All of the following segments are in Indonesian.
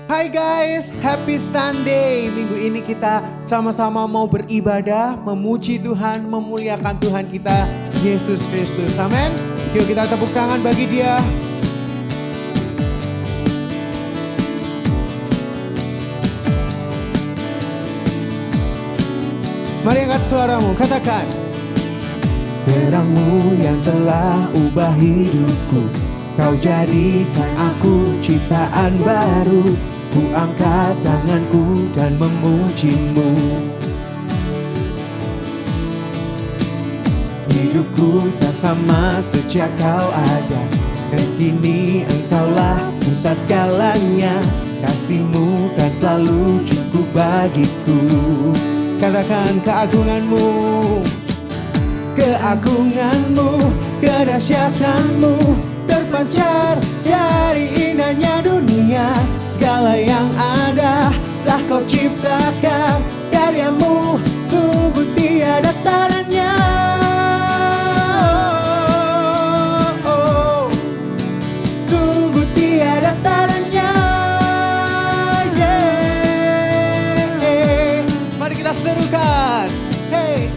Hai guys, happy Sunday. Minggu ini kita sama-sama mau beribadah, memuji Tuhan, memuliakan Tuhan kita, Yesus Kristus. Amin. Yuk kita tepuk tangan bagi Dia. Mari angkat suaramu, katakan. Terangmu yang telah ubah hidupku, Kau jadikan aku ciptaan baru. Ku angkat tanganku dan memuji-Mu. Hidupku tak sama sejak Kau ada, dan kini Engkaulah pusat segalanya. Kasih-Mu kan selalu cukup bagiku. Katakan keagungan-Mu, keagungan-Mu, kedahsyatan-Mu terpancar dari indahnya dunia. Segala yang ada telah Kau ciptakan, karya-Mu sungguh tiada tandanya. Sungguh tiada tandanya. Yeah. Mari kita serukan. Hey.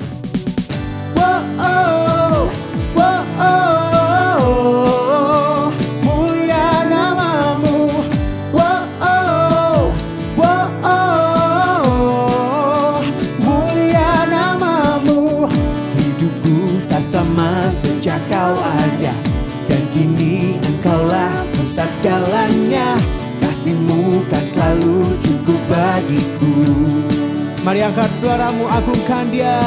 Whoa, oh, whoa, oh, mulia namamu. Whoa, oh, whoa, oh, mulia namamu. Hidupku tak sama sejak Kau ada, dan kini Engkaulah pusat segalanya. Kasih-Mu kan selalu cukup bagiku. Mari angkat suaramu, agungkan Dia.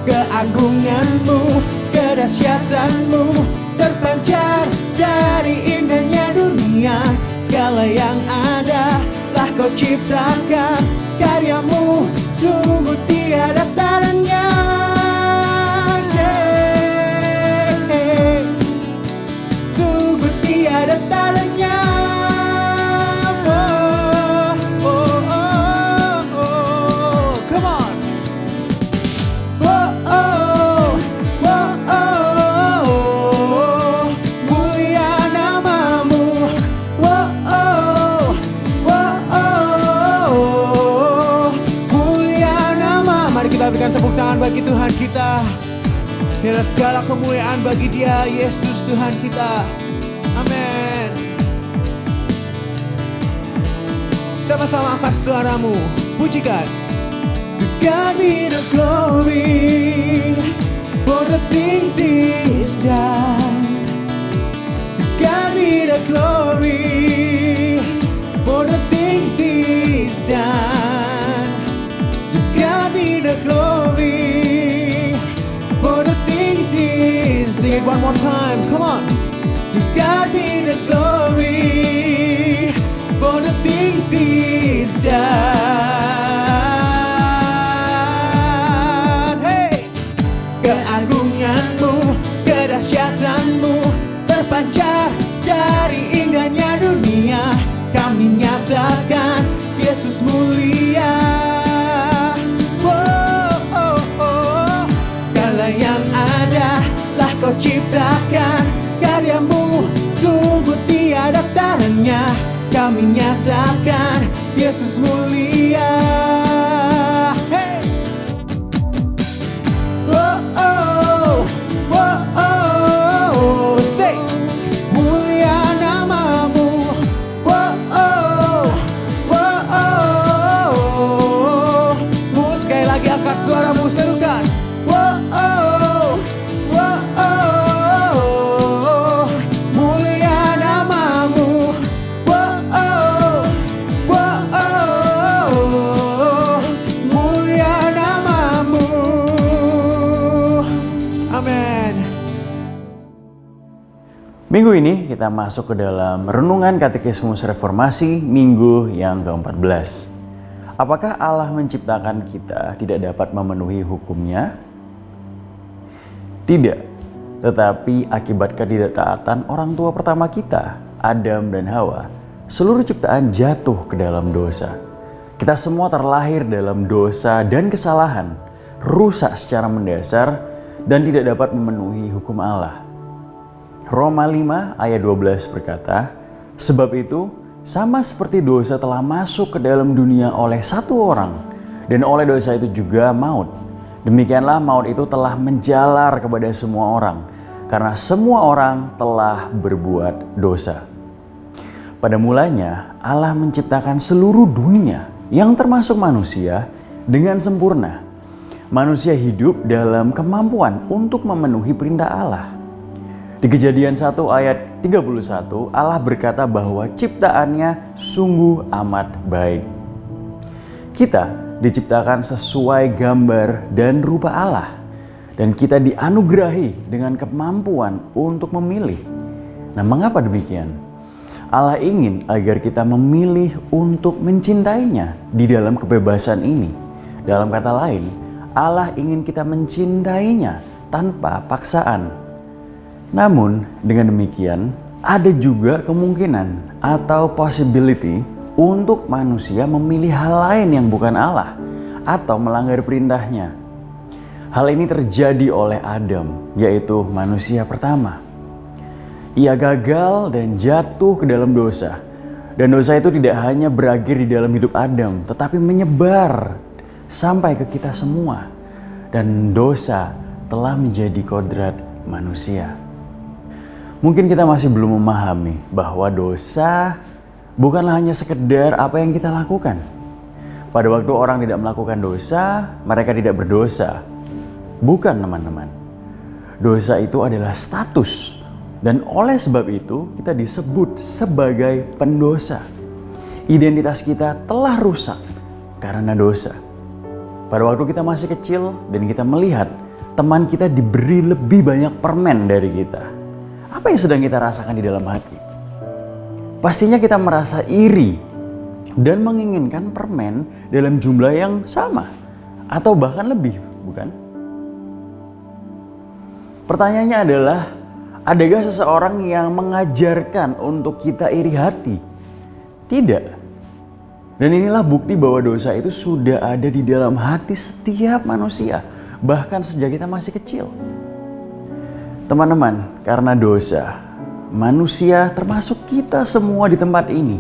Keagungan-Mu, kedahsyatan-Mu terpancar dari indahnya dunia. Segala yang ada telah Kau ciptakan, karya-Mu sungguh tiada tandanya. Yeah. Sungguh tiada tandanya. Oh, oh, oh, oh. Come on. Berikan tepuk tangan bagi Tuhan kita. Biar segala kemuliaan bagi Dia, Yesus Tuhan kita. Amin. Sama-sama angkat suaramu, pujikan. To God be the glory for the things He's done. To God be the glory for the things He's done. God be the glory for the things He's. Sing it one more time, come on. To God be the glory for the things He's done. Hey, keagungan-Mu, kedahsyatan-Mu terpancar dari indahnya dunia. Kami nyatakan Yesus mulia. Yang ada telah Kau ciptakan, karya-Mu sungguh tiada tandanya. Kami nyatakan Yesus mulia. Hey. Oh, oh, oh, oh, say mulia namamu. Oh, oh, oh, oh, oh. Sekali lagi angkat suaramu, serukan. Minggu ini kita masuk ke dalam Renungan Katekismus Reformasi Minggu yang ke-14. Apakah Allah menciptakan kita tidak dapat memenuhi hukumnya? Tidak, tetapi akibat ketidaktaatan orang tua pertama kita, Adam dan Hawa, seluruh ciptaan jatuh ke dalam dosa. Kita semua terlahir dalam dosa dan kesalahan, rusak secara mendasar, dan tidak dapat memenuhi hukum Allah. Roma 5 ayat 12 berkata, sebab itu Sama seperti dosa telah masuk ke dalam dunia oleh satu orang, dan oleh dosa itu juga maut. Demikianlah maut itu telah menjalar kepada semua orang, karena semua orang telah berbuat dosa. Pada mulanya Allah menciptakan seluruh dunia yang termasuk manusia dengan sempurna. Manusia hidup dalam kemampuan untuk memenuhi perintah Allah. Di Kejadian 1 ayat 31, Allah berkata bahwa ciptaannya sungguh amat baik. Kita diciptakan sesuai gambar dan rupa Allah, dan kita dianugerahi dengan kemampuan untuk memilih. Nah, mengapa demikian? Allah ingin agar kita memilih untuk mencintainya di dalam kebebasan ini. Dalam kata lain, Allah ingin kita mencintainya tanpa paksaan. Namun, dengan demikian, ada juga kemungkinan atau possibility untuk manusia memilih hal lain yang bukan Allah atau melanggar perintahnya. Hal ini terjadi oleh Adam, yaitu manusia pertama. Ia gagal dan jatuh ke dalam dosa. Dan dosa itu tidak hanya berakhir di dalam hidup Adam, tetapi menyebar sampai ke kita semua. Dan dosa telah menjadi kodrat manusia. Mungkin kita masih belum memahami bahwa dosa bukanlah hanya sekedar apa yang kita lakukan. Pada waktu orang tidak melakukan dosa, mereka tidak berdosa. Bukan, teman-teman. Dosa itu adalah status. Dan oleh sebab itu kita disebut sebagai pendosa. Identitas kita telah rusak karena dosa. Pada waktu kita masih kecil dan kita melihat teman kita diberi lebih banyak permen dari kita. Apa yang sedang kita rasakan di dalam hati? Pastinya kita merasa iri dan menginginkan permen dalam jumlah yang sama atau bahkan lebih, bukan? Pertanyaannya adalah, adakah seseorang yang mengajarkan untuk kita iri hati? Tidak. Dan inilah bukti bahwa dosa itu sudah ada di dalam hati setiap manusia, bahkan sejak kita masih kecil. Teman-teman, karena dosa, manusia termasuk kita semua di tempat ini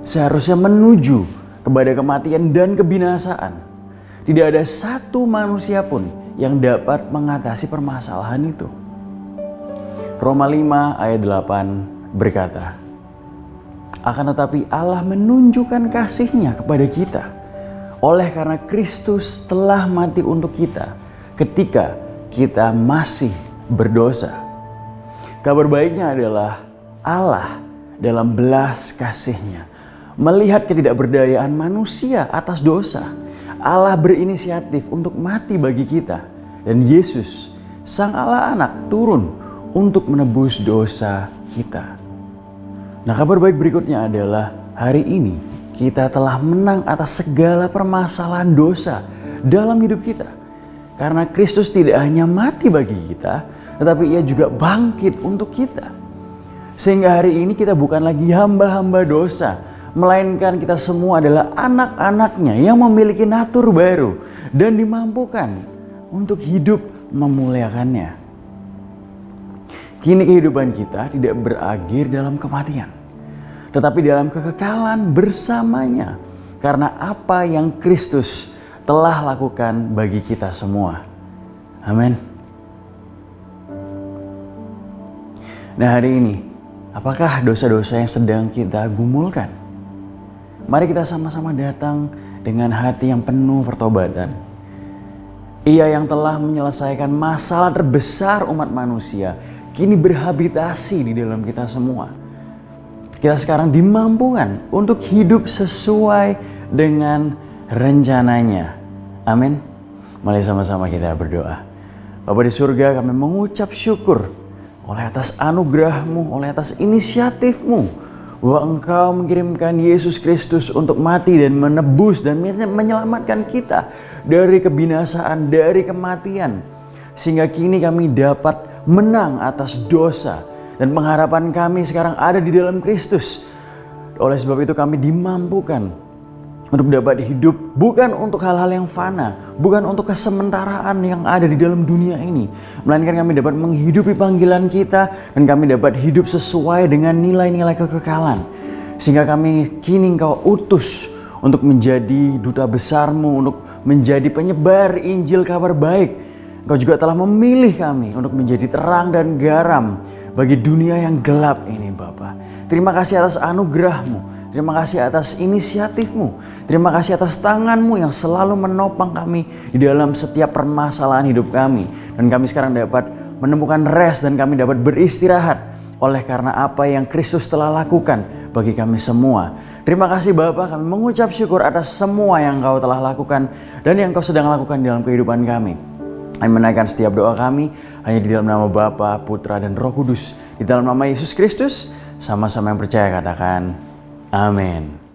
seharusnya menuju kepada kematian dan kebinasaan. Tidak ada satu manusia pun yang dapat mengatasi permasalahan itu. Roma 5 ayat 8 berkata, akan tetapi Allah menunjukkan kasih-Nya kepada kita oleh karena Kristus telah mati untuk kita ketika kita masih berdosa. Kabar baiknya adalah Allah dalam belas kasih-Nya melihat ketidakberdayaan manusia atas dosa. Allah berinisiatif untuk mati bagi kita, dan Yesus, Sang Allah Anak, turun untuk menebus dosa kita. Nah, kabar baik berikutnya adalah hari ini kita telah menang atas segala permasalahan dosa dalam hidup kita. Karena Kristus tidak hanya mati bagi kita, tetapi Ia juga bangkit untuk kita. Sehingga hari ini kita bukan lagi hamba-hamba dosa, melainkan kita semua adalah anak-anaknya yang memiliki natur baru dan dimampukan untuk hidup memuliakannya. Kini kehidupan kita tidak berakhir dalam kematian, tetapi dalam kekekalan bersamanya karena apa yang Kristus telah lakukan bagi kita semua. Amin. Nah, hari ini, apakah dosa-dosa yang sedang kita gumulkan? Mari kita sama-sama datang dengan hati yang penuh pertobatan. Ia yang telah menyelesaikan masalah terbesar umat manusia, kini berhabitasi di dalam kita semua. Kita sekarang dimampukan untuk hidup sesuai dengan rencananya. Amin. Mari sama-sama kita berdoa. Bapa di surga, kami mengucap syukur oleh atas anugerah-Mu, oleh atas inisiatif-Mu, bahwa Engkau mengirimkan Yesus Kristus untuk mati dan menebus dan menyelamatkan kita dari kebinasaan, dari kematian. Sehingga kini kami dapat menang atas dosa, dan pengharapan kami sekarang ada di dalam Kristus. Oleh sebab itu kami dimampukan untuk dapat hidup bukan untuk hal-hal yang fana, bukan untuk kesementaraan yang ada di dalam dunia ini, melainkan kami dapat menghidupi panggilan kita dan kami dapat hidup sesuai dengan nilai-nilai kekekalan. Sehingga kami kini Engkau utus untuk menjadi duta besar-Mu, untuk menjadi penyebar Injil kabar baik. Engkau juga telah memilih kami untuk menjadi terang dan garam bagi dunia yang gelap ini Bapa. Terima kasih atas anugerah-Mu, terima kasih atas inisiatif-Mu, terima kasih atas tangan-Mu yang selalu menopang kami di dalam setiap permasalahan hidup kami. Dan kami sekarang dapat menemukan rest dan kami dapat beristirahat oleh karena apa yang Kristus telah lakukan bagi kami semua. Terima kasih Bapa, kami mengucap syukur atas semua yang Engkau telah lakukan dan yang Engkau sedang lakukan dalam kehidupan kami. Kami menaikkan setiap doa kami hanya di dalam nama Bapa, Putra, dan Roh Kudus. Di dalam nama Yesus Kristus, sama-sama yang percaya katakan, amin.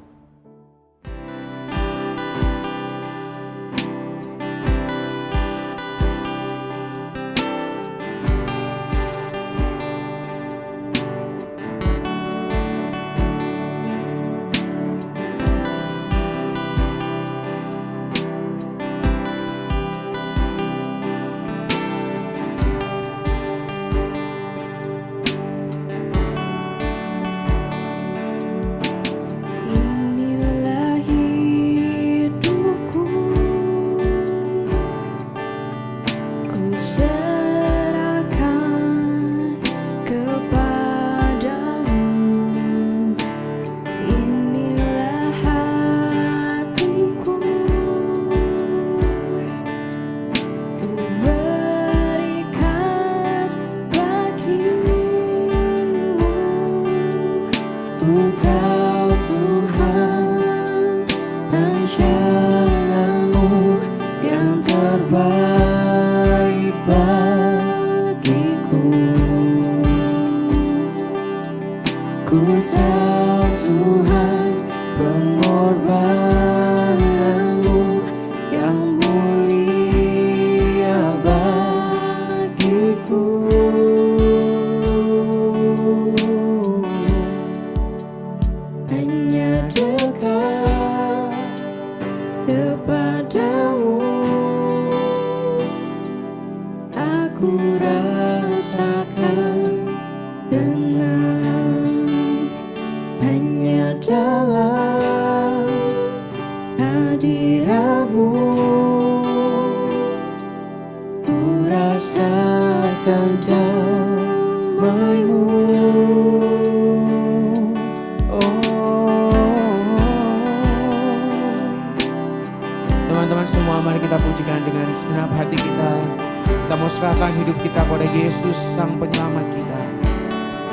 Teman-teman semua, mari kita pujikan dengan segenap hati kita. Kita mau serahkan hidup kita pada Yesus, Sang Penyelamat kita.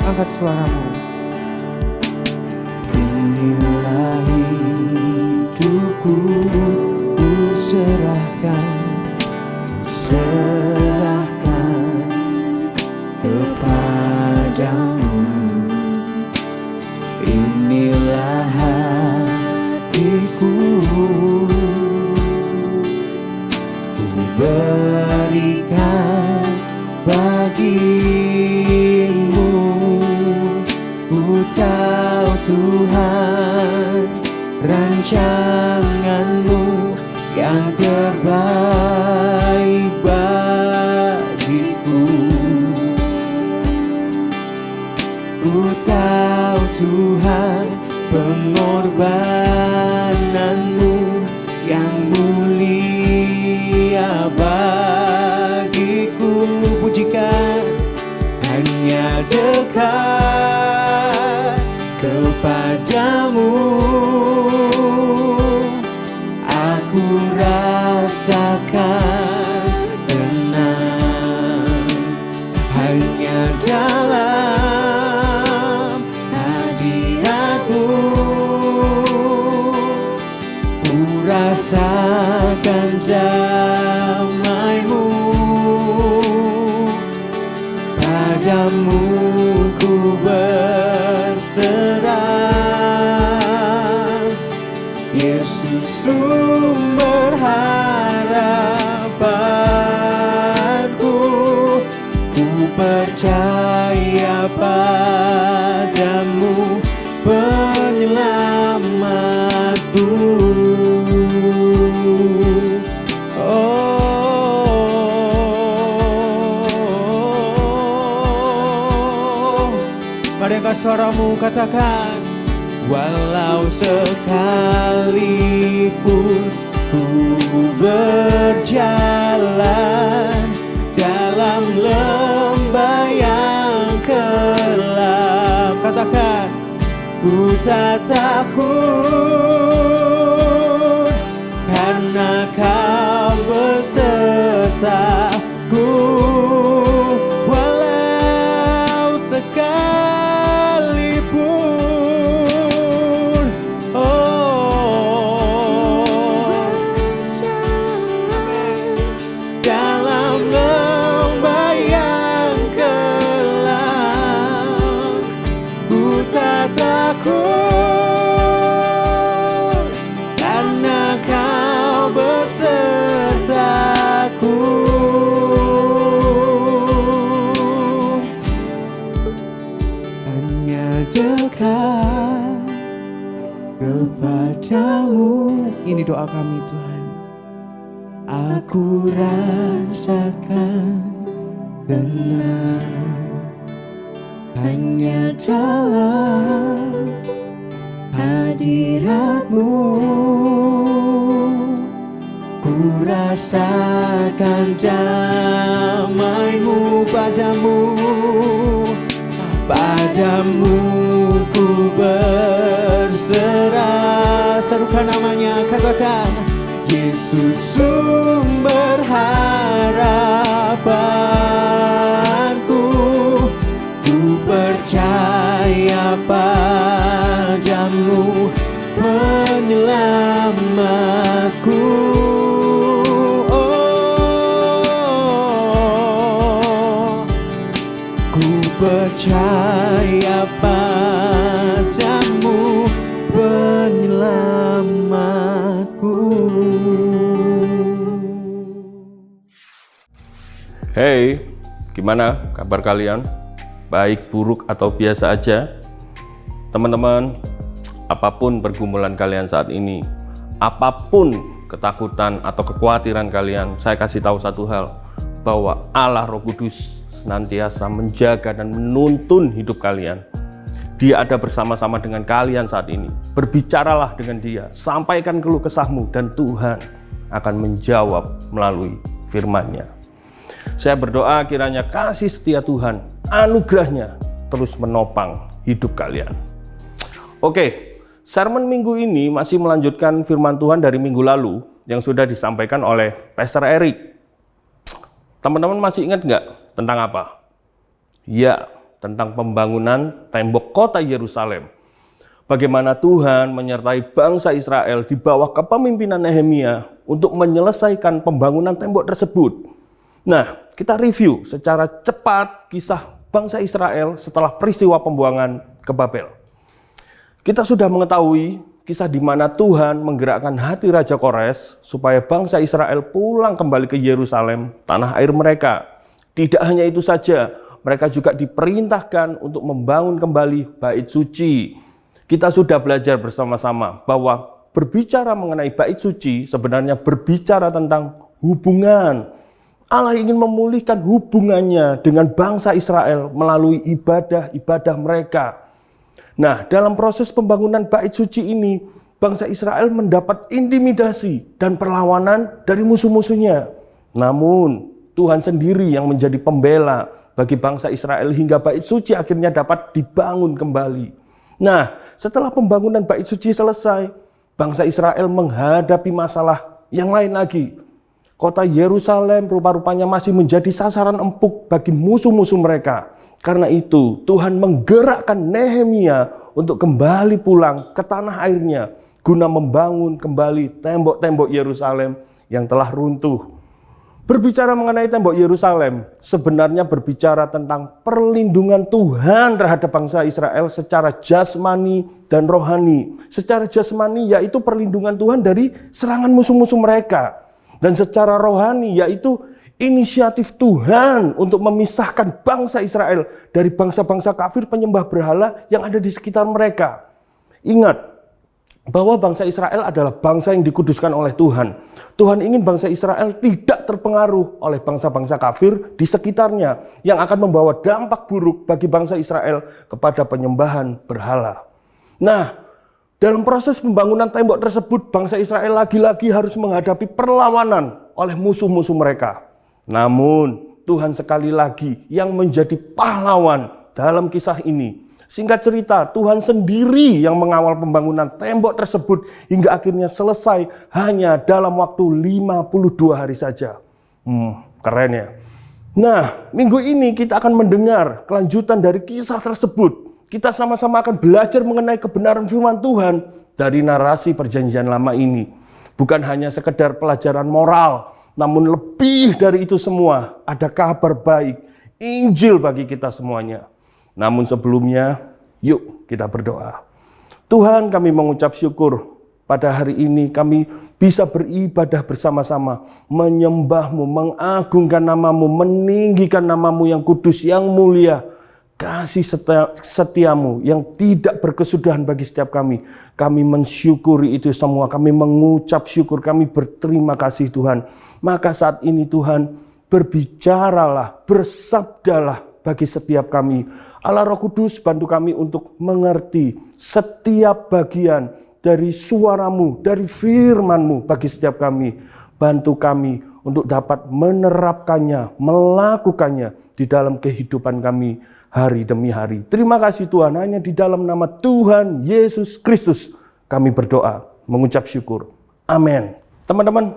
Angkat suaramu. Inilah hidupku, ku serahkan kepadamu. Inilah hatiku, berikan bagimu. Ku tahu Tuhan, rancangan-Mu yang terbaik bagiku. Ku tahu Tuhan, pengorbanan-Mu yang mulia bagiku. Pujikan, hanya dekat kepadamu aku rasakan tenang. Hanya dalam hadirat-Mu ku rasakan damai-Mu. Padamu ku berserah, Yesus sumber harapanku. Ku percaya padamu, penyelamatku. Mari angkat suaramu, katakan, Walau sekalipun ku berjalan dalam lembah yang gelap, katakan, ku tak takut karena Kau besertaku. Walau sekalipun, dalam lembah yang gelap, ku tak takut karena Kau besertaku. Hanya dekat kepadamu, ini doa kami Tuhan. Aku rasakan tenang hanya dalam hadirat-Mu. Ku rasakan damai-Mu padamu. Padamu ku berserah. Serukan namanya, katakan, Yesus sumber harapanku. Ku percaya padamu, penyelamatku. Ku percaya padamu, penyelamatku. Hey, gimana kabar kalian? Baik, buruk, atau biasa aja? Teman-teman, apapun pergumulan kalian saat ini, apapun ketakutan atau kekhawatiran kalian, saya kasih tahu satu hal, bahwa Allah Roh Kudus senantiasa menjaga dan menuntun hidup kalian. Dia ada bersama-sama dengan kalian saat ini. Berbicaralah dengan Dia, sampaikan keluh kesahmu, dan Tuhan akan menjawab melalui firman-Nya. Saya berdoa kiranya kasih setia Tuhan, anugerah-Nya terus menopang hidup kalian. Oke, sermon minggu ini masih melanjutkan firman Tuhan dari minggu lalu yang sudah disampaikan oleh Pastor Eric. Teman-teman masih ingat nggak tentang apa? Ya, tentang pembangunan tembok kota Yerusalem. Bagaimana Tuhan menyertai bangsa Israel di bawah kepemimpinan Nehemia untuk menyelesaikan pembangunan tembok tersebut. Nah, kita review secara cepat kisah bangsa Israel setelah peristiwa pembuangan ke Babel. Kita sudah mengetahui kisah di mana Tuhan menggerakkan hati Raja Kores supaya bangsa Israel pulang kembali ke Yerusalem, tanah air mereka. Tidak hanya itu saja, mereka juga diperintahkan untuk membangun kembali bait suci. Kita sudah belajar bersama-sama bahwa berbicara mengenai bait suci sebenarnya berbicara tentang hubungan. Allah ingin memulihkan hubungannya dengan bangsa Israel melalui ibadah-ibadah mereka. Nah, dalam proses pembangunan bait suci ini, bangsa Israel mendapat intimidasi dan perlawanan dari musuh-musuhnya. Namun, Tuhan sendiri yang menjadi pembela bagi bangsa Israel hingga bait suci akhirnya dapat dibangun kembali. Nah, setelah pembangunan bait suci selesai, bangsa Israel menghadapi masalah yang lain lagi. Kota Yerusalem rupa-rupanya masih menjadi sasaran empuk bagi musuh-musuh mereka. Karena itu, Tuhan menggerakkan Nehemia untuk kembali pulang ke tanah airnya guna membangun kembali tembok-tembok Yerusalem yang telah runtuh. Berbicara mengenai tembok Yerusalem, sebenarnya berbicara tentang perlindungan Tuhan terhadap bangsa Israel secara jasmani dan rohani. Secara jasmani yaitu perlindungan Tuhan dari serangan musuh-musuh mereka. Dan secara rohani yaitu inisiatif Tuhan untuk memisahkan bangsa Israel dari bangsa-bangsa kafir penyembah berhala yang ada di sekitar mereka. Ingat bahwa bangsa Israel adalah bangsa yang dikuduskan oleh Tuhan. Tuhan ingin bangsa Israel tidak terpengaruh oleh bangsa-bangsa kafir di sekitarnya yang akan membawa dampak buruk bagi bangsa Israel kepada penyembahan berhala. Nah, Dalam proses pembangunan tembok tersebut, bangsa Israel lagi-lagi harus menghadapi perlawanan oleh musuh-musuh mereka. Namun, Tuhan sekali lagi yang menjadi pahlawan dalam kisah ini. Singkat cerita, Tuhan sendiri yang mengawal pembangunan tembok tersebut hingga akhirnya selesai hanya dalam waktu 52 hari saja. Keren ya. Nah, minggu ini kita akan mendengar kelanjutan dari kisah tersebut. Kita sama-sama akan belajar mengenai kebenaran firman Tuhan dari narasi perjanjian lama ini. Bukan hanya sekedar pelajaran moral, namun lebih dari itu semua, ada kabar baik, Injil bagi kita semuanya. Namun sebelumnya, yuk kita berdoa. Tuhan, kami mengucap syukur pada hari ini kami bisa beribadah bersama-sama, menyembah-Mu, mengagungkan nama-Mu, meninggikan nama-Mu yang kudus, yang mulia. Kasih setiamu yang tidak berkesudahan bagi setiap kami. Kami mensyukuri itu semua. Kami mengucap syukur. Kami berterima kasih Tuhan. Maka saat ini Tuhan, berbicaralah, bersabdalah bagi setiap kami. Allah Roh Kudus, bantu kami untuk mengerti setiap bagian dari suara-Mu, dari firman-Mu bagi setiap kami. Bantu kami untuk dapat menerapkannya, melakukannya di dalam kehidupan kami hari demi hari. Terima kasih Tuhan, hanya di dalam nama Tuhan Yesus Kristus kami berdoa, mengucap syukur. Amin. Teman-teman,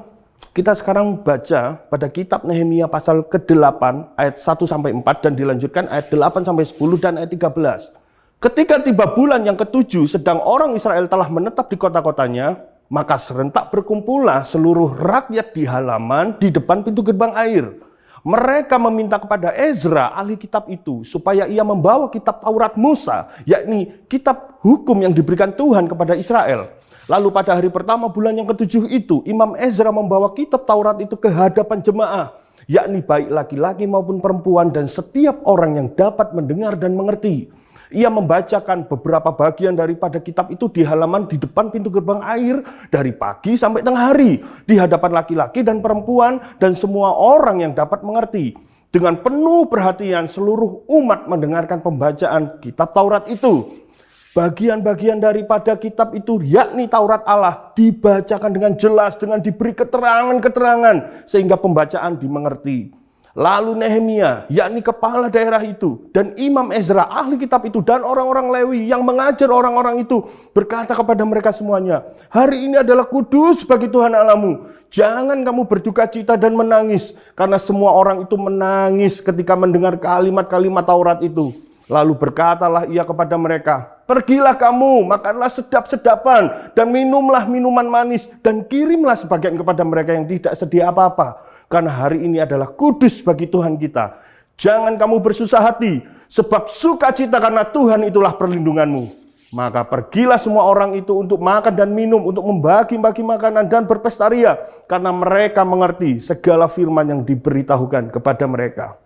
kita sekarang baca pada kitab Nehemia pasal ke-8 ayat 1-4 dan dilanjutkan ayat 8-10 dan ayat 13. Ketika tiba bulan yang ke-7 sedang orang Israel telah menetap di kota-kotanya, maka serentak berkumpullah seluruh rakyat di halaman di depan pintu gerbang air. Mereka meminta kepada Ezra, ahli kitab itu, supaya ia membawa kitab Taurat Musa, yakni kitab hukum yang diberikan Tuhan kepada Israel. Lalu pada hari pertama bulan yang ke-7 itu, Imam Ezra membawa kitab Taurat itu ke hadapan jemaah, yakni baik laki-laki maupun perempuan dan setiap orang yang dapat mendengar dan mengerti. Ia membacakan beberapa bagian daripada kitab itu di halaman di depan pintu gerbang air dari pagi sampai tengah hari di hadapan laki-laki dan perempuan dan semua orang yang dapat mengerti. Dengan penuh perhatian seluruh umat mendengarkan pembacaan kitab Taurat itu. Bagian-bagian daripada kitab itu yakni Taurat Allah dibacakan dengan jelas, dengan diberi keterangan-keterangan sehingga pembacaan dimengerti. Lalu Nehemia, yakni kepala daerah itu, dan Imam Ezra, ahli kitab itu, dan orang-orang Lewi yang mengajar orang-orang itu, berkata kepada mereka semuanya, hari ini adalah kudus bagi Tuhan Allahmu. Jangan kamu berduka cita dan menangis, karena semua orang itu menangis ketika mendengar kalimat-kalimat Taurat itu. Lalu berkatalah ia kepada mereka, pergilah kamu, makanlah sedap-sedapan, dan minumlah minuman manis, dan kirimlah sebagian kepada mereka yang tidak sedia apa-apa. Karena hari ini adalah kudus bagi Tuhan kita. Jangan kamu bersusah hati, sebab sukacita karena Tuhan itulah perlindunganmu. Maka pergilah semua orang itu untuk makan dan minum, untuk membagi-bagi makanan dan berpesta ria, karena mereka mengerti segala firman yang diberitahukan kepada mereka.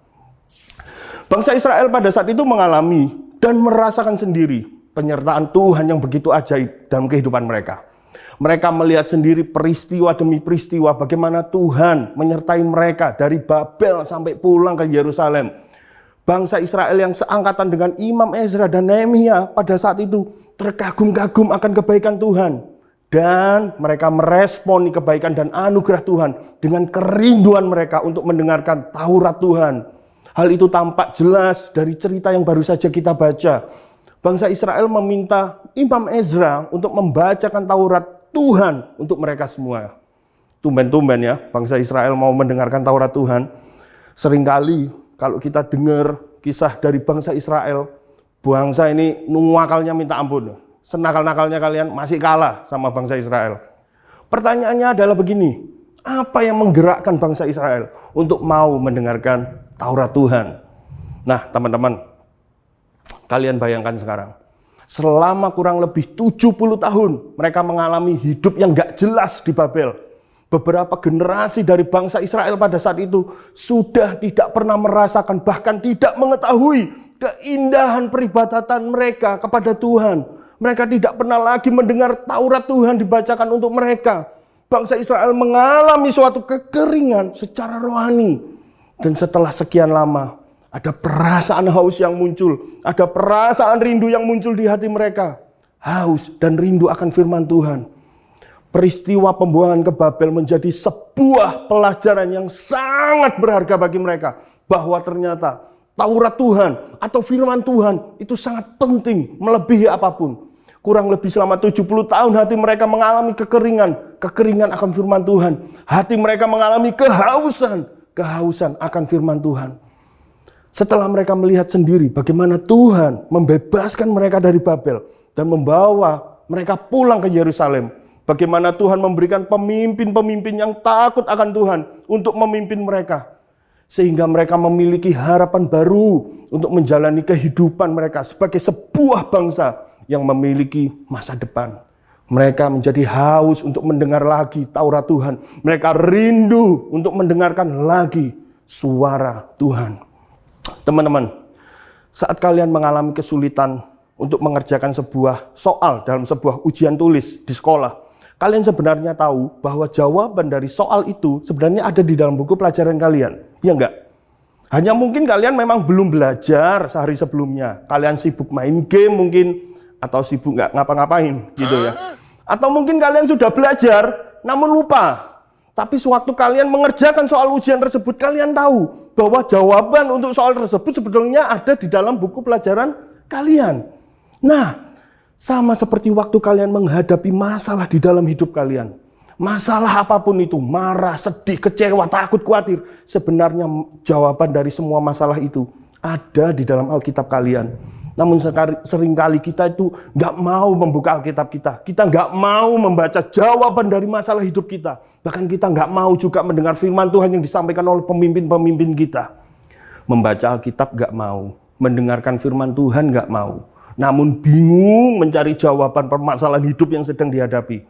Bangsa Israel pada saat itu mengalami dan merasakan sendiri penyertaan Tuhan yang begitu ajaib dalam kehidupan mereka. Mereka melihat sendiri peristiwa demi peristiwa bagaimana Tuhan menyertai mereka dari Babel sampai pulang ke Yerusalem. Bangsa Israel yang seangkatan dengan Imam Ezra dan Nehemia pada saat itu terkagum-kagum akan kebaikan Tuhan. Dan mereka meresponi kebaikan dan anugerah Tuhan dengan kerinduan mereka untuk mendengarkan Taurat Tuhan. Hal itu tampak jelas dari cerita yang baru saja kita baca. Bangsa Israel meminta Imam Ezra untuk membacakan Taurat Tuhan untuk mereka semua. Tumben-tumben ya, bangsa Israel mau mendengarkan Taurat Tuhan. Seringkali kalau kita dengar kisah dari bangsa Israel, bangsa ini nuakalnya minta ampun. Senakal-nakalnya kalian masih kalah sama bangsa Israel. Pertanyaannya adalah begini, apa yang menggerakkan bangsa Israel untuk mau mendengarkan Taurat Tuhan? Nah teman-teman, kalian bayangkan sekarang. Selama kurang lebih 70 tahun mereka mengalami hidup yang gak jelas di Babel. Beberapa generasi dari bangsa Israel pada saat itu sudah tidak pernah merasakan, bahkan tidak mengetahui keindahan peribadatan mereka kepada Tuhan. Mereka tidak pernah lagi mendengar Taurat Tuhan dibacakan untuk mereka. Bangsa Israel mengalami suatu kekeringan secara rohani. Dan setelah sekian lama, ada perasaan haus yang muncul, ada perasaan rindu yang muncul di hati mereka. haus dan rindu akan firman Tuhan. Peristiwa pembuangan ke Babel menjadi sebuah pelajaran yang sangat berharga bagi mereka. Bahwa ternyata Taurat Tuhan atau firman Tuhan itu sangat penting melebihi apapun. Kurang lebih selama 70 tahun hati mereka mengalami kekeringan akan firman Tuhan. Hati mereka mengalami kehausan akan firman Tuhan. Setelah mereka melihat sendiri bagaimana Tuhan membebaskan mereka dari Babel dan membawa mereka pulang ke Yerusalem. Bagaimana Tuhan memberikan pemimpin-pemimpin yang takut akan Tuhan untuk memimpin mereka. Sehingga mereka memiliki harapan baru untuk menjalani kehidupan mereka sebagai sebuah bangsa yang memiliki masa depan. Mereka menjadi haus untuk mendengar lagi Taurat Tuhan. Mereka rindu untuk mendengarkan lagi suara Tuhan. Teman-teman, saat kalian mengalami kesulitan untuk mengerjakan sebuah soal dalam sebuah ujian tulis di sekolah, kalian sebenarnya tahu bahwa jawaban dari soal itu sebenarnya ada di dalam buku pelajaran kalian. Ya enggak? Hanya mungkin kalian memang belum belajar sehari sebelumnya. Kalian sibuk main game mungkin, atau sibuk nggak ngapa-ngapain gitu ya. Atau mungkin kalian sudah belajar namun lupa. Tapi sewaktu kalian mengerjakan soal ujian tersebut, kalian tahu bahwa jawaban untuk soal tersebut sebetulnya ada di dalam buku pelajaran kalian. Nah, sama seperti waktu kalian menghadapi masalah di dalam hidup kalian. Masalah apapun itu, marah, sedih, kecewa, takut, khawatir. Sebenarnya jawaban dari semua masalah itu ada di dalam Alkitab kalian. Namun seringkali kita itu nggak mau membuka Alkitab kita. Kita nggak mau membaca jawaban dari masalah hidup kita. Bahkan kita nggak mau juga mendengar firman Tuhan yang disampaikan oleh pemimpin-pemimpin kita. Membaca Alkitab nggak mau. Mendengarkan firman Tuhan nggak mau. Namun bingung mencari jawaban permasalahan hidup yang sedang dihadapi.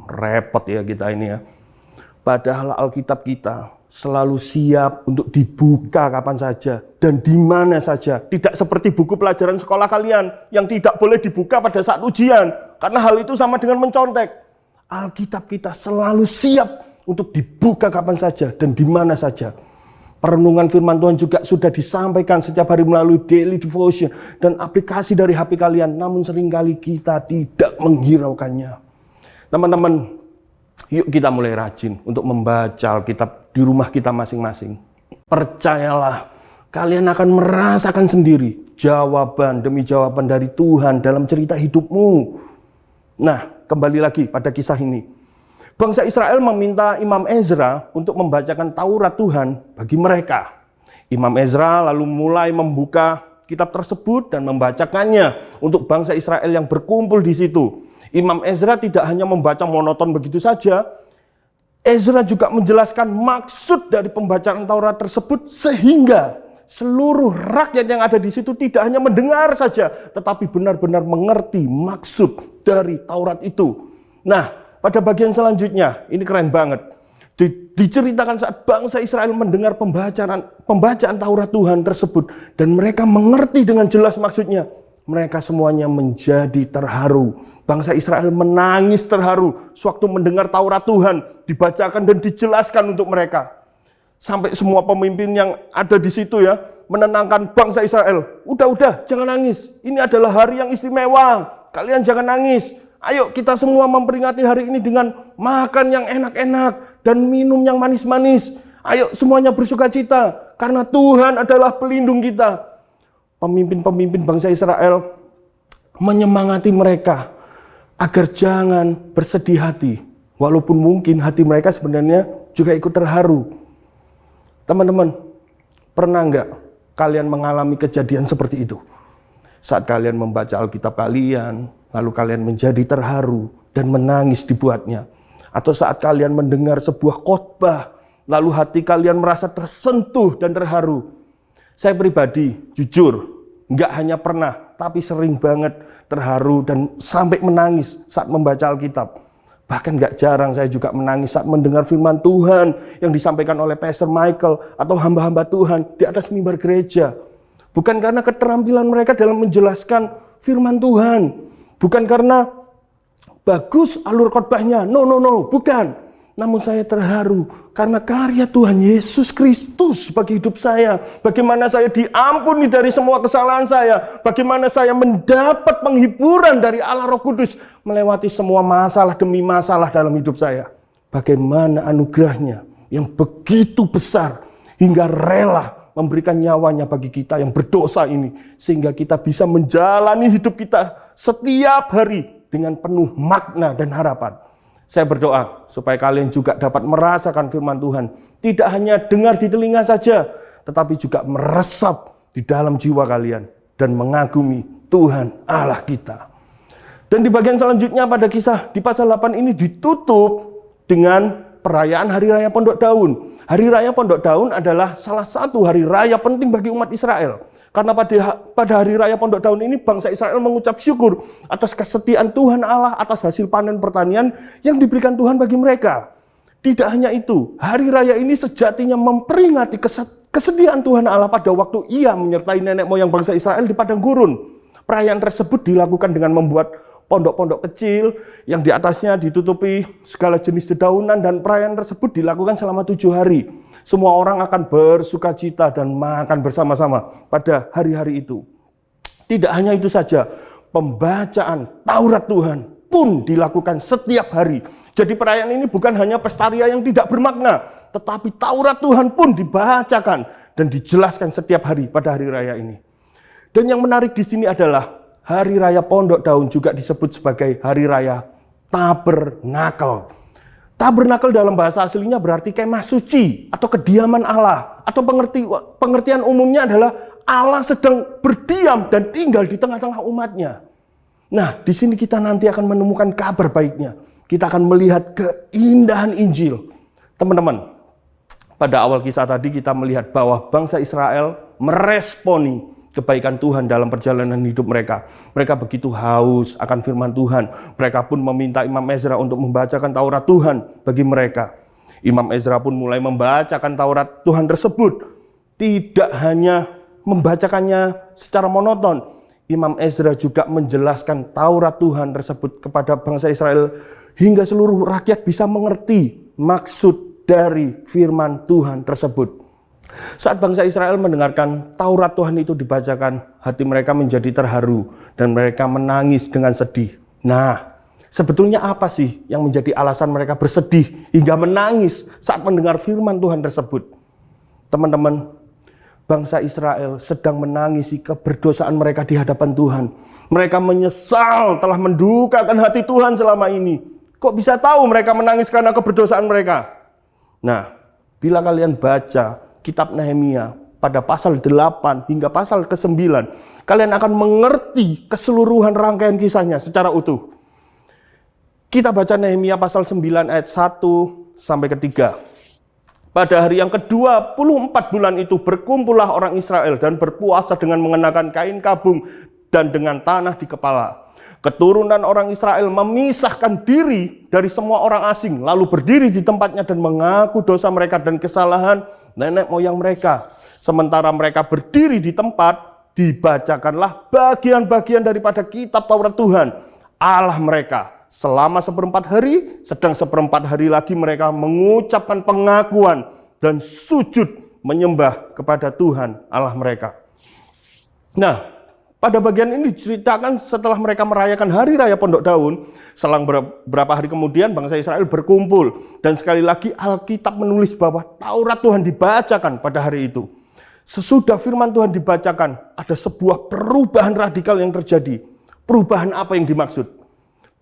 Repot ya kita ini ya. Padahal Alkitab kita selalu siap untuk dibuka kapan saja dan di mana saja. Tidak seperti buku pelajaran sekolah kalian yang tidak boleh dibuka pada saat ujian. Karena hal itu sama dengan mencontek. Alkitab kita selalu siap untuk dibuka kapan saja dan di mana saja. Perenungan firman Tuhan juga sudah disampaikan setiap hari melalui daily devotion dan aplikasi dari HP kalian. Namun seringkali kita tidak menghiraukannya. Teman-teman, yuk kita mulai rajin untuk membaca Alkitab di rumah kita masing-masing. Percayalah, kalian akan merasakan sendiri jawaban demi jawaban dari Tuhan dalam cerita hidupmu. Nah, kembali lagi pada kisah ini. Bangsa Israel meminta Imam Ezra untuk membacakan Taurat Tuhan bagi mereka. Imam Ezra lalu mulai membuka kitab tersebut dan membacakannya untuk bangsa Israel yang berkumpul di situ. Imam Ezra tidak hanya membaca monoton begitu saja. Ezra juga menjelaskan maksud dari pembacaan Taurat tersebut sehingga seluruh rakyat yang ada di situ tidak hanya mendengar saja, tetapi benar-benar mengerti maksud dari Taurat itu. Nah, pada bagian selanjutnya, ini keren banget. Diceritakan saat bangsa Israel mendengar pembacaan Taurat Tuhan tersebut dan mereka mengerti dengan jelas maksudnya. Mereka semuanya menjadi terharu. Bangsa Israel menangis terharu sewaktu mendengar Taurat Tuhan dibacakan dan dijelaskan untuk mereka. Sampai semua pemimpin yang ada di situ ya menenangkan bangsa Israel. Udah, jangan nangis. Ini adalah hari yang istimewa. Kalian jangan nangis. Ayo kita semua memperingati hari ini dengan makan yang enak-enak dan minum yang manis-manis. Ayo semuanya bersukacita karena Tuhan adalah pelindung kita. Pemimpin-pemimpin bangsa Israel menyemangati mereka agar jangan bersedih hati. Walaupun mungkin hati mereka sebenarnya juga ikut terharu. Teman-teman, pernah nggak kalian mengalami kejadian seperti itu? Saat kalian membaca Alkitab kalian, lalu kalian menjadi terharu dan menangis dibuatnya. Atau saat kalian mendengar sebuah khotbah, lalu hati kalian merasa tersentuh dan terharu. Saya pribadi, jujur, nggak hanya pernah, tapi sering banget terharu dan sampai menangis saat membaca Alkitab. Bahkan nggak jarang saya juga menangis saat mendengar firman Tuhan yang disampaikan oleh Pastor Michael atau hamba-hamba Tuhan di atas mimbar gereja. Bukan karena keterampilan mereka dalam menjelaskan firman Tuhan. Bukan karena bagus alur khotbahnya. No, bukan. Namun saya terharu karena karya Tuhan Yesus Kristus bagi hidup saya. Bagaimana saya diampuni dari semua kesalahan saya. Bagaimana saya mendapat penghiburan dari Allah Roh Kudus melewati semua masalah demi masalah dalam hidup saya. Bagaimana anugerahnya yang begitu besar hingga rela memberikan nyawanya bagi kita yang berdosa ini. Sehingga kita bisa menjalani hidup kita setiap hari dengan penuh makna dan harapan. Saya berdoa supaya kalian juga dapat merasakan firman Tuhan. Tidak hanya dengar di telinga saja, tetapi juga meresap di dalam jiwa kalian. Dan mengagumi Tuhan Allah kita. Dan di bagian selanjutnya pada kisah di pasal 8 ini ditutup dengan perayaan Hari Raya Pondok Daun. Hari Raya Pondok Daun adalah salah satu hari raya penting bagi umat Israel. Karena pada hari raya Pondok Daun ini bangsa Israel mengucap syukur atas kesetiaan Tuhan Allah atas hasil panen pertanian yang diberikan Tuhan bagi mereka. Tidak hanya itu, hari raya ini sejatinya memperingati kesetiaan Tuhan Allah pada waktu Ia menyertai nenek moyang bangsa Israel di padang gurun. Perayaan tersebut dilakukan dengan membuat pondok-pondok kecil yang di atasnya ditutupi segala jenis dedaunan, dan perayaan tersebut dilakukan selama 7 hari. Semua orang akan bersuka cita dan makan bersama-sama pada hari-hari itu. Tidak hanya itu saja, pembacaan Taurat Tuhan pun dilakukan setiap hari. Jadi perayaan ini bukan hanya pesta ria yang tidak bermakna, tetapi Taurat Tuhan pun dibacakan dan dijelaskan setiap hari pada hari raya ini. Dan yang menarik di sini adalah Hari Raya Pondok Daun juga disebut sebagai Hari Raya Tabernakel. Tabernakel dalam bahasa aslinya berarti kemah suci atau kediaman Allah. Atau pengertian umumnya adalah Allah sedang berdiam dan tinggal di tengah-tengah umatnya. Nah, di sini kita nanti akan menemukan kabar baiknya. Kita akan melihat keindahan Injil. Teman-teman, pada awal kisah tadi kita melihat bahwa bangsa Israel meresponi kebaikan Tuhan dalam perjalanan hidup mereka. Mereka begitu haus akan firman Tuhan. Mereka pun meminta Imam Ezra untuk membacakan Taurat Tuhan bagi mereka. Imam Ezra pun mulai membacakan Taurat Tuhan tersebut. Tidak hanya membacakannya secara monoton. Imam Ezra juga menjelaskan Taurat Tuhan tersebut kepada bangsa Israel hingga seluruh rakyat bisa mengerti maksud dari firman Tuhan tersebut. Saat bangsa Israel mendengarkan Taurat Tuhan itu dibacakan, hati mereka menjadi terharu dan mereka menangis dengan sedih. Nah, sebetulnya apa sih yang menjadi alasan mereka bersedih hingga menangis saat mendengar firman Tuhan tersebut? Teman-teman, bangsa Israel sedang menangisi keberdosaan mereka di hadapan Tuhan. Mereka menyesal telah mendukakan hati Tuhan selama ini. Kok bisa tahu mereka menangis karena keberdosaan mereka? Nah, bila kalian baca kitab Nehemia pada pasal 8 hingga pasal ke-9, kalian akan mengerti keseluruhan rangkaian kisahnya secara utuh. Kita baca Nehemia pasal 9 ayat 1 sampai ke 3. Pada hari yang ke-24 bulan itu berkumpullah orang Israel dan berpuasa dengan mengenakan kain kabung dan dengan tanah di kepala. Keturunan orang Israel memisahkan diri dari semua orang asing, lalu berdiri di tempatnya dan mengaku dosa mereka dan kesalahan nenek moyang mereka. Sementara mereka berdiri di tempat, dibacakanlah bagian-bagian daripada kitab Taurat Tuhan Allah mereka. Selama 1/4 hari, sedang 1/4 hari lagi mereka mengucapkan pengakuan dan sujud menyembah kepada Tuhan Allah mereka. Nah, pada bagian ini diceritakan setelah mereka merayakan Hari Raya Pondok Daun, selang beberapa hari kemudian bangsa Israel berkumpul. Dan sekali lagi Alkitab menulis bahwa Taurat Tuhan dibacakan pada hari itu. Sesudah firman Tuhan dibacakan, ada sebuah perubahan radikal yang terjadi. Perubahan apa yang dimaksud?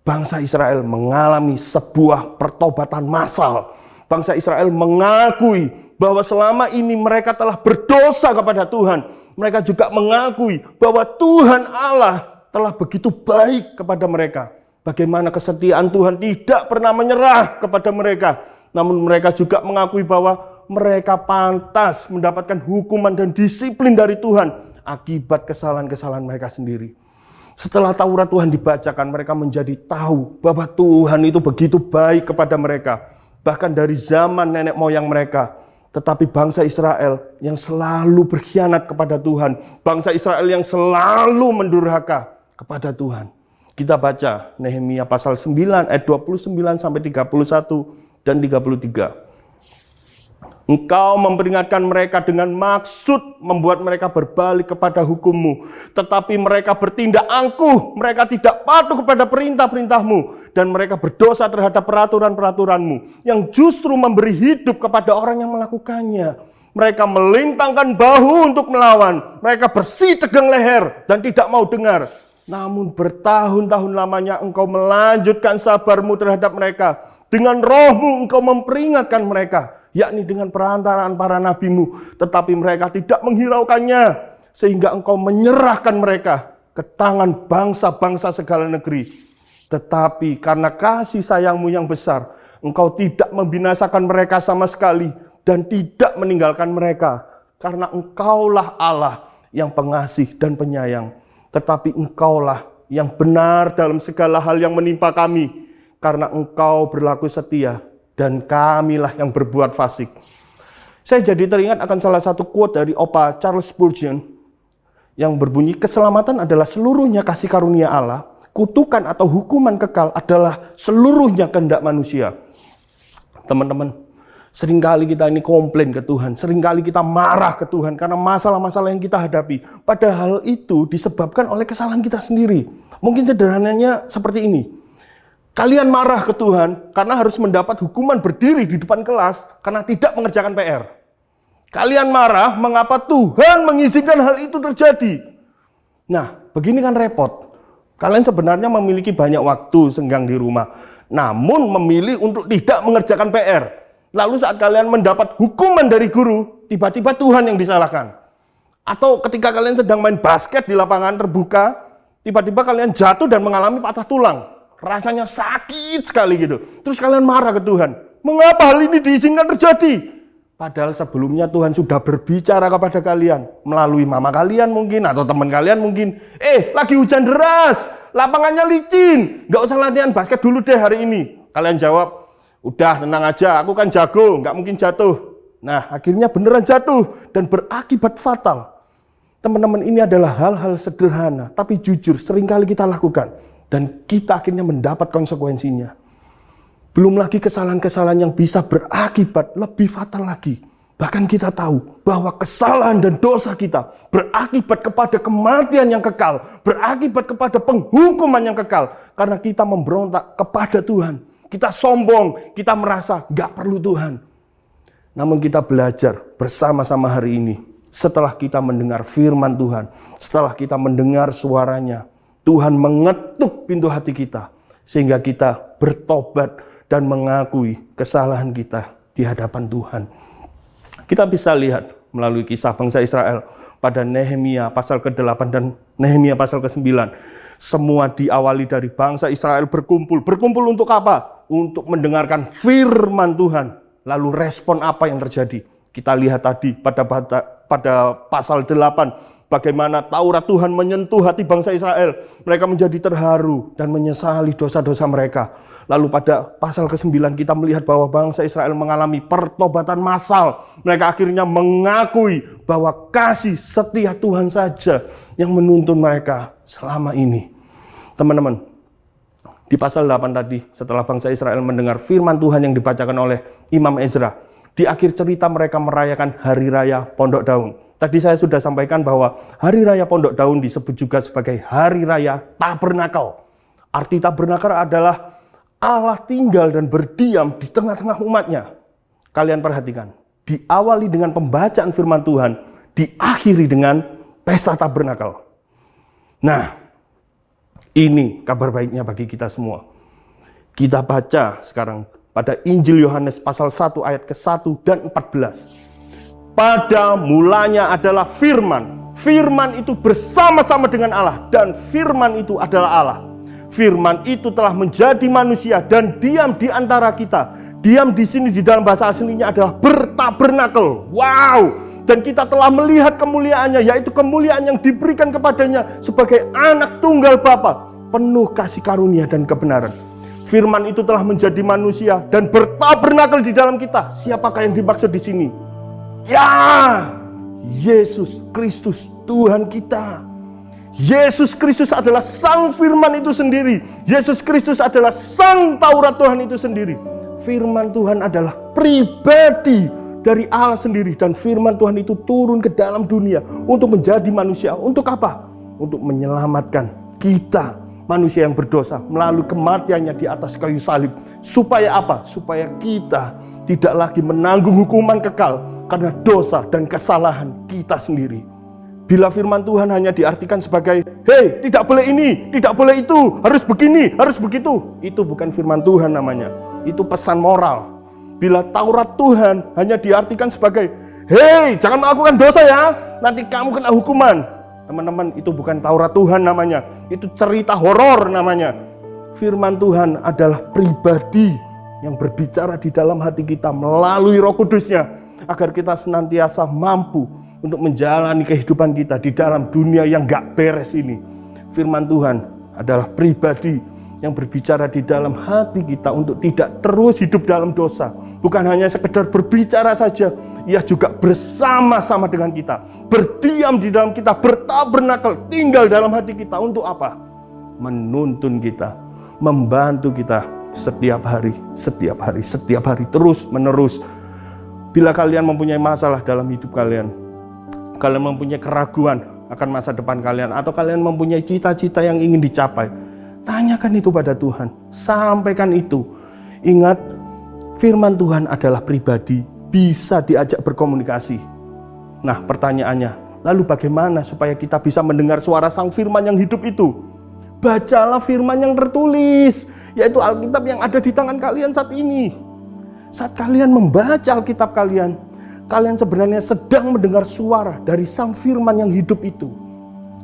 Bangsa Israel mengalami sebuah pertobatan massal. Bangsa Israel mengakui bahwa selama ini mereka telah berdosa kepada Tuhan. Mereka juga mengakui bahwa Tuhan Allah telah begitu baik kepada mereka. Bagaimana kesetiaan Tuhan tidak pernah menyerah kepada mereka. Namun mereka juga mengakui bahwa mereka pantas mendapatkan hukuman dan disiplin dari Tuhan akibat kesalahan-kesalahan mereka sendiri. Setelah Taurat Tuhan dibacakan, mereka menjadi tahu bahwa Tuhan itu begitu baik kepada mereka. Bahkan dari zaman nenek moyang mereka. Tetapi bangsa Israel yang selalu berkhianat kepada Tuhan. Bangsa Israel yang selalu mendurhaka kepada Tuhan. Kita baca Nehemia pasal 9 ayat 29 sampai 31 dan 33. Engkau memperingatkan mereka dengan maksud membuat mereka berbalik kepada hukum-Mu. Tetapi mereka bertindak angkuh, mereka tidak patuh kepada perintah-perintah-Mu. Dan mereka berdosa terhadap peraturan-peraturan-Mu, yang justru memberi hidup kepada orang yang melakukannya. Mereka melintangkan bahu untuk melawan, mereka bersih tegang leher dan tidak mau dengar. Namun bertahun-tahun lamanya Engkau melanjutkan sabar-Mu terhadap mereka. Dengan roh-Mu Engkau memperingatkan mereka, yakni dengan perantaraan para nabi-Mu, tetapi mereka tidak menghiraukannya, sehingga Engkau menyerahkan mereka ke tangan bangsa-bangsa segala negeri. Tetapi karena kasih sayang-Mu yang besar, Engkau tidak membinasakan mereka sama sekali, dan tidak meninggalkan mereka, karena Engkaulah Allah yang pengasih dan penyayang. Tetapi Engkaulah yang benar dalam segala hal yang menimpa kami, karena Engkau berlaku setia, dan kamilah yang berbuat fasik. Saya jadi teringat akan salah satu quote dari Opa Charles Spurgeon yang berbunyi, keselamatan adalah seluruhnya kasih karunia Allah, kutukan atau hukuman kekal adalah seluruhnya kehendak manusia. Teman-teman, seringkali kita ini komplain ke Tuhan, seringkali kita marah ke Tuhan karena masalah-masalah yang kita hadapi. Padahal itu disebabkan oleh kesalahan kita sendiri. Mungkin sederhananya seperti ini. Kalian marah ke Tuhan karena harus mendapat hukuman berdiri di depan kelas karena tidak mengerjakan PR. Kalian marah mengapa Tuhan mengizinkan hal itu terjadi. Nah, begini kan repot. Kalian sebenarnya memiliki banyak waktu senggang di rumah, namun memilih untuk tidak mengerjakan PR. Lalu saat kalian mendapat hukuman dari guru, tiba-tiba Tuhan yang disalahkan. Atau ketika kalian sedang main basket di lapangan terbuka, tiba-tiba kalian jatuh dan mengalami patah tulang. Rasanya sakit sekali gitu. Terus kalian marah ke Tuhan. Mengapa hal ini diizinkan terjadi? Padahal sebelumnya Tuhan sudah berbicara kepada kalian. Melalui mama kalian mungkin, atau teman kalian mungkin. Lagi hujan deras, lapangannya licin. Gak usah latihan basket dulu deh hari ini. Kalian jawab, udah tenang aja, aku kan jago, gak mungkin jatuh. Nah, akhirnya beneran jatuh dan berakibat fatal. Teman-teman, ini adalah hal-hal sederhana, tapi jujur seringkali kita lakukan. Dan kita akhirnya mendapat konsekuensinya. Belum lagi kesalahan-kesalahan yang bisa berakibat lebih fatal lagi. Bahkan kita tahu bahwa kesalahan dan dosa kita berakibat kepada kematian yang kekal. Berakibat kepada penghukuman yang kekal. Karena kita memberontak kepada Tuhan. Kita sombong, kita merasa gak perlu Tuhan. Namun kita belajar bersama-sama hari ini. Setelah kita mendengar firman Tuhan. Setelah kita mendengar suaranya. Tuhan mengetuk pintu hati kita, sehingga kita bertobat dan mengakui kesalahan kita di hadapan Tuhan. Kita bisa lihat melalui kisah bangsa Israel pada Nehemia pasal ke-8 dan Nehemia pasal ke-9. Semua diawali dari bangsa Israel berkumpul. Berkumpul untuk apa? Untuk mendengarkan firman Tuhan. Lalu respon apa yang terjadi? Kita lihat tadi pada pasal 8. Bagaimana Taurat Tuhan menyentuh hati bangsa Israel. Mereka menjadi terharu dan menyesali dosa-dosa mereka. Lalu pada pasal ke-9 kita melihat bahwa bangsa Israel mengalami pertobatan massal. Mereka akhirnya mengakui bahwa kasih setia Tuhan saja yang menuntun mereka selama ini. Teman-teman, di pasal 8 tadi, setelah bangsa Israel mendengar firman Tuhan yang dibacakan oleh Imam Ezra, di akhir cerita mereka merayakan Hari Raya Pondok Daun. Tadi saya sudah sampaikan bahwa Hari Raya Pondok Daun disebut juga sebagai Hari Raya Tabernakel. Arti tabernakel adalah Allah tinggal dan berdiam di tengah-tengah umatnya. Kalian perhatikan, diawali dengan pembacaan firman Tuhan, diakhiri dengan pesta tabernakel. Nah, ini kabar baiknya bagi kita semua. Kita baca sekarang pada Injil Yohanes pasal 1 ayat ke-1 dan 14. Pada mulanya adalah firman. Firman itu bersama-sama dengan Allah. Dan firman itu adalah Allah. Firman itu telah menjadi manusia dan diam di antara kita. Diam di sini di dalam bahasa aslinya adalah bertabernakel. Wow! Dan kita telah melihat kemuliaannya, yaitu kemuliaan yang diberikan kepadanya sebagai anak tunggal Bapa, penuh kasih karunia dan kebenaran. Firman itu telah menjadi manusia dan bertabernakel di dalam kita. Siapakah yang dimaksud di sini? Ya, Yesus Kristus Tuhan kita. Yesus Kristus adalah sang firman itu sendiri. Yesus Kristus adalah sang Taurat Tuhan itu sendiri. firman Tuhan adalah pribadi dari Allah sendiri, dan firman Tuhan itu turun ke dalam dunia untuk menjadi manusia. Untuk apa? Untuk menyelamatkan kita, manusia yang berdosa, melalui kematiannya di atas kayu salib. Supaya apa? Supaya kita tidak lagi menanggung hukuman kekal karena dosa dan kesalahan kita sendiri. Bila firman Tuhan hanya diartikan sebagai, hei, tidak boleh ini, tidak boleh itu, harus begini, harus begitu, itu bukan firman Tuhan namanya. Itu pesan moral. Bila Taurat Tuhan hanya diartikan sebagai, hei, jangan melakukan dosa ya, nanti kamu kena hukuman. Teman-teman, itu bukan Taurat Tuhan namanya. Itu cerita horor namanya. Firman Tuhan adalah pribadi yang berbicara di dalam hati kita melalui Roh Kudus-Nya, agar kita senantiasa mampu untuk menjalani kehidupan kita di dalam dunia yang gak beres ini. Firman Tuhan adalah pribadi yang berbicara di dalam hati kita untuk tidak terus hidup dalam dosa. Bukan hanya sekedar berbicara saja, ia juga bersama-sama dengan kita, berdiam di dalam kita, bertabernakel, tinggal dalam hati kita. Untuk apa? Menuntun kita, membantu kita setiap hari, terus menerus. Bila kalian mempunyai masalah dalam hidup kalian mempunyai keraguan akan masa depan kalian, atau kalian mempunyai cita-cita yang ingin dicapai, tanyakan itu pada Tuhan, sampaikan itu. Ingat, firman Tuhan adalah pribadi, bisa diajak berkomunikasi. Nah, pertanyaannya, lalu bagaimana supaya kita bisa mendengar suara Sang Firman yang hidup itu? Bacalah firman yang tertulis, yaitu Alkitab yang ada di tangan kalian saat ini. Saat kalian membaca Alkitab kalian sebenarnya sedang mendengar suara dari Sang Firman yang hidup itu.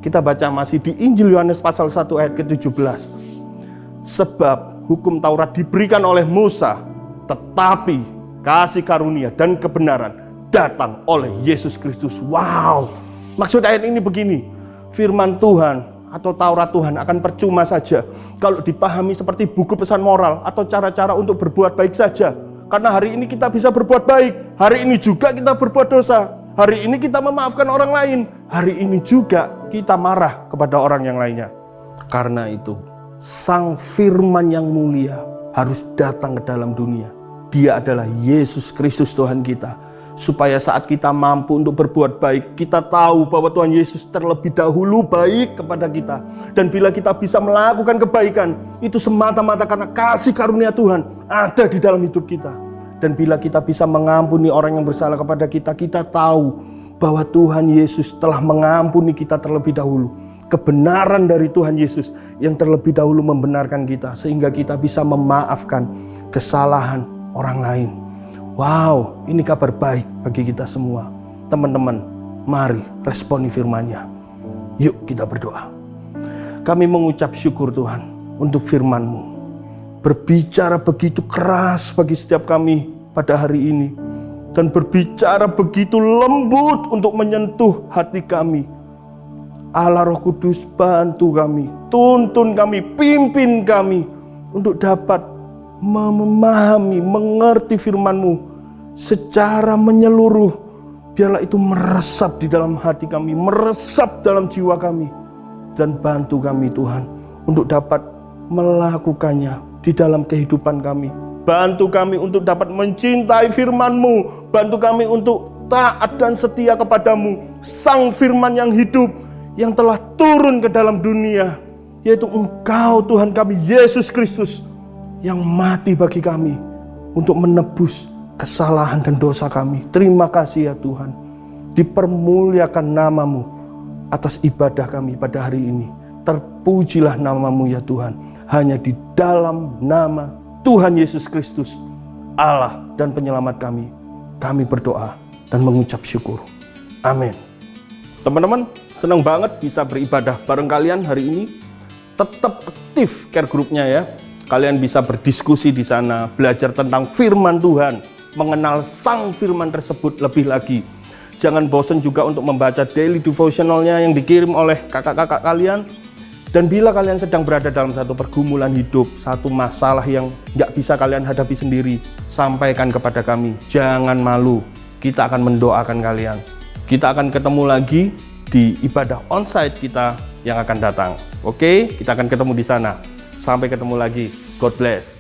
Kita baca masih di Injil Yohanes pasal 1 ayat ke-17. Sebab hukum Taurat diberikan oleh Musa, tetapi kasih karunia dan kebenaran datang oleh Yesus Kristus. Wow, maksud ayat ini begini, firman Tuhan atau Taurat Tuhan akan percuma saja kalau dipahami seperti buku pesan moral atau cara-cara untuk berbuat baik saja. Karena hari ini kita bisa berbuat baik, hari ini juga kita berbuat dosa, hari ini kita memaafkan orang lain, hari ini juga kita marah kepada orang yang lainnya. Karena itu, Sang Firman yang mulia harus datang ke dalam dunia. Dia adalah Yesus Kristus Tuhan kita. Supaya saat kita mampu untuk berbuat baik, kita tahu bahwa Tuhan Yesus terlebih dahulu baik kepada kita. Dan bila kita bisa melakukan kebaikan, itu semata-mata karena kasih karunia Tuhan ada di dalam hidup kita. Dan bila kita bisa mengampuni orang yang bersalah kepada kita, kita tahu bahwa Tuhan Yesus telah mengampuni kita terlebih dahulu. Kebenaran dari Tuhan Yesus yang terlebih dahulu membenarkan kita, sehingga kita bisa memaafkan kesalahan orang lain. Wow, ini kabar baik bagi kita semua. Teman-teman, mari responi firman-Nya. Yuk kita berdoa. Kami mengucap syukur Tuhan untuk firman-Mu. Berbicara begitu keras bagi setiap kami pada hari ini. Dan berbicara begitu lembut untuk menyentuh hati kami. Allah Roh Kudus, bantu kami, tuntun kami, pimpin kami untuk dapat memahami, mengerti firman-Mu secara menyeluruh. Biarlah itu meresap di dalam hati kami, meresap dalam jiwa kami. Dan bantu kami Tuhan untuk dapat melakukannya di dalam kehidupan kami. Bantu kami untuk dapat mencintai firman-Mu. Bantu kami untuk taat dan setia kepadamu, Sang Firman yang hidup, yang telah turun ke dalam dunia, yaitu Engkau Tuhan kami, Yesus Kristus, yang mati bagi kami untuk menebus kesalahan dan dosa kami. Terima kasih ya Tuhan. Dipermuliakan nama-Mu atas ibadah kami pada hari ini. Terpujilah nama-Mu ya Tuhan. Hanya di dalam nama Tuhan Yesus Kristus, Allah dan penyelamat kami berdoa dan mengucap syukur. Amin. Teman-teman, senang banget bisa beribadah bareng kalian hari ini. Tetap aktif care grupnya ya. Kalian bisa berdiskusi di sana, belajar tentang firman Tuhan, mengenal Sang Firman tersebut lebih lagi. Jangan bosan juga untuk membaca daily devotionalnya yang dikirim oleh kakak-kakak kalian. Dan bila kalian sedang berada dalam satu pergumulan hidup, satu masalah yang nggak bisa kalian hadapi sendiri, sampaikan kepada kami. Jangan malu, kita akan mendoakan kalian. Kita akan ketemu lagi di ibadah onsite kita yang akan datang. Oke, kita akan ketemu di sana. Sampai ketemu lagi. God bless.